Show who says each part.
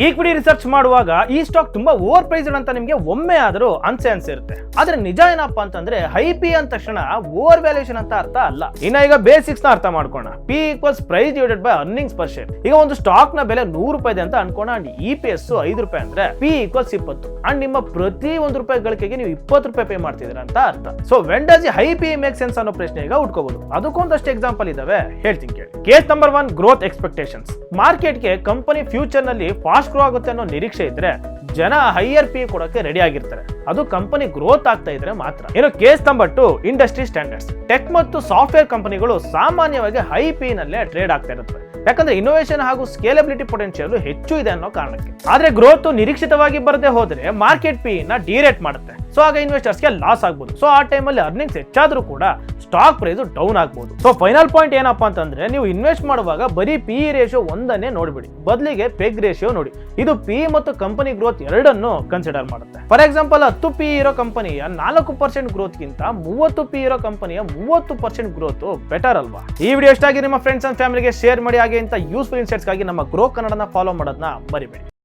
Speaker 1: Equity research ಮಾಡುವಾಗ ಈ stock ತುಂಬಾ ಓವರ್ ಪ್ರೈಸ್ಡ್ ಅಂತ ನಿಮಗೆ ಒಮ್ಮೆ ಆದರೂ ಅನ್ಸಿರುತ್ತೆ. ಆದ್ರೆ ನಿಜ ಏನಪ್ಪಾ ಅಂತಂದ್ರೆ ಹೈ ಪಿ ಅಂದ ತಕ್ಷಣ ಓವರ್ ವ್ಯಾಲ್ಯೂಯೇಷನ್ ಅಂತ ಅರ್ಥ ಅಲ್ಲ. ಈಗ ಬೇಸಿಕ್ಸ್ ನ ಅರ್ಥ ಮಾಡ್ಕೋಣ. P equals price divided by earnings per share. ಈಗ ಒಂದು ಸ್ಟಾಕ್ ನ ಬೆಲೆ 100 ರೂಪಾಯಿ ಅಂತ ಅನ್ಕೋಣ. ಅಂಡ್ EPS 5 ರೂಪಾಯಿ ಅಂದ್ರೆ ಪಿ ಈಕ್ವಲ್ಸ್ 20. ಅಂಡ್ ನಿಮ್ಮ ಪ್ರತಿ 1 ರೂಪಾಯಿ ಗಳಿಕೆಗೆ ನೀವು 20 ರೂಪಾಯಿ ಪೇ ಮಾಡ್ತಿದ್ದೀರಾ ಅಂತ ಅರ್ಥ. So when does high P make sense ಅನ್ನೋ ಪ್ರಶ್ನೆ ಈಗ ಉಟ್ಕೋಬಹುದು. ಅದಕ್ಕೊಂದಷ್ಟು ಎಕ್ಸಾಂಪಲ್ ಇದಾವೆ, ಹೇಳ್ತೀನಿ ಕೇಳಿ. Case number 1, growth expectations. ಮಾರ್ಕೆಟ್ಗೆ ಕಂಪನಿ ಫ್ಯೂಚರ್ ನಲ್ಲಿ ಫಾಸ್ಟ್ ಗ್ರೋ ಆಗುತ್ತೆ ಅನ್ನೋ ನಿರೀಕ್ಷೆ ಇದ್ರೆ ಜನ ಹೈಯರ್ ಪಿ ಕೊಡಕ್ಕೆ ರೆಡಿ ಆಗಿರ್ತಾರೆ. ಅದು ಕಂಪನಿ ಗ್ರೋತ್ ಆಗ್ತಾ ಇದ್ರೆ ಮಾತ್ರ. ಇನ್ನು case number 2, industry standards. Tech ಮತ್ತು ಸಾಫ್ಟ್ವೇರ್ ಕಂಪನಿಗಳು ಸಾಮಾನ್ಯವಾಗಿ ಹೈ ಪಿ ನಲ್ಲೇ ಟ್ರೇಡ್ ಆಗ್ತಾ ಇರುತ್ತೆ. ಯಾಕಂದ್ರೆ ಇನ್ನೋವೇಷನ್ ಹಾಗೂ ಸ್ಕೇಲಬಿಲಿಟಿ ಪೊಟೆನ್ಷಿಯಲ್ ಹೆಚ್ಚು ಇದೆ ಅನ್ನೋ ಕಾರಣಕ್ಕೆ. ಆದ್ರೆ ಗ್ರೋತ್ ನಿರೀಕ್ಷಿತವಾಗಿ ಬರದೆ ಹೋದ್ರೆ ಮಾರ್ಕೆಟ್ ಪಿ ನ ಡಿರೇಟ್ ಮಾಡುತ್ತೆ. ಸೊ ಆಗ ಇನ್ವೆಸ್ಟರ್ಸ್ ಗೆ ಲಾಸ್ ಆಗ್ಬಹುದು. ಸೊ ಆ ಟೈಮಲ್ಲಿ ಅರ್ನಿಂಗ್ಸ್ ಹೆಚ್ಚಾದ್ರೂ ಕೂಡ ಸ್ಟಾಕ್ ಪ್ರೈಸ್ ಡೌನ್ ಆಗಬಹುದು. ಸೊ ಫೈನಲ್ ಪಾಯಿಂಟ್ ಏನಪ್ಪಾ ಅಂತಂದ್ರೆ ನೀವು ಇನ್ವೆಸ್ಟ್ ಮಾಡುವಾಗ ಬರೀ ಪಿ ರೇಷಿಯೋ ಒಂದನ್ನೇ ನೋಡ್ಬಿಡಿ, ಬದಲಿಗೆ ಪೆಗ್ ರೇಷಿಯೋ ನೋಡಿ. ಇದು ಪಿ ಮತ್ತು ಕಂಪನಿ ಗ್ರೋತ್ ಎರಡನ್ನು ಕನ್ಸಿಡರ್ ಮಾಡುತ್ತೆ. ಫಾರ್ ಎಕ್ಸಾಂಪಲ್ 10 ಪಿ ಇರೋ ಕಂಪನಿಯ 4% ಗ್ರೋತ್ ಗಿಂತ 30 ಪಿ ಇರೋ ಕಂಪನಿಯ 30% ಗ್ರೋತ್ ಬೆಟರ್ ಅಲ್ವಾ? ಈ ವಿಡಿಯೋ ಇಷ್ಟ ಆಗಿ ನಿಮ್ಮ ಫ್ರೆಂಡ್ಸ್ ಅಂಡ್ ಫ್ಯಾಮಿಲಿಗೆ ಶೇರ್ ಮಾಡಿ. ಹಾಗೆ ಇಂತ ಯೂಸ್ಫುಲ್ ಇನ್ಸೈಟ್ಸ್ ಗಾಗಿ ನಮ್ಮ ಗ್ರೋ ಕನ್ನಡನ ಫಾಲೋ ಮಾಡೋದನ್ನ ಮರಿಬೇಡಿ.